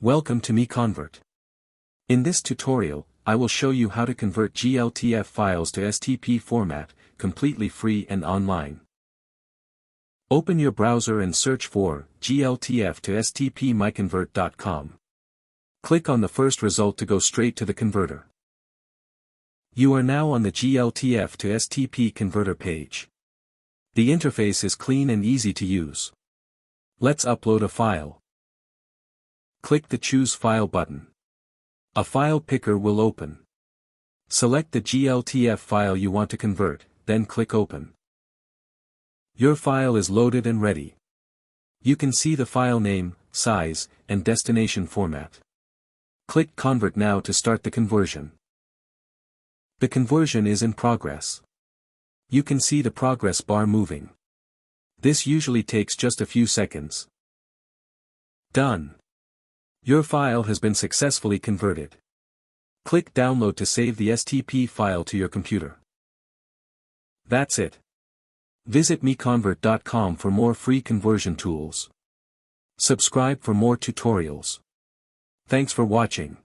Welcome to MiConvert. In this tutorial, I will show you how to convert GLTF files to STP format, completely free and online. Open your browser and search for GLTF to STP MiConvert.com. Click on the first result to go straight to the converter. You are now on the GLTF to STP converter page. The interface is clean and easy to use. Let's upload a file. Click the Choose File button. A file picker will open. Select the GLTF file you want to convert, then click Open. Your file is loaded and ready. You can see the file name, size, and destination format. Click Convert now to start the conversion. The conversion is in progress. You can see the progress bar moving. This usually takes just a few seconds. Done. Your file has been successfully converted. Click Download to save the STP file to your computer. That's it. Visit MiConvert.com for more free conversion tools. Subscribe for more tutorials. Thanks for watching.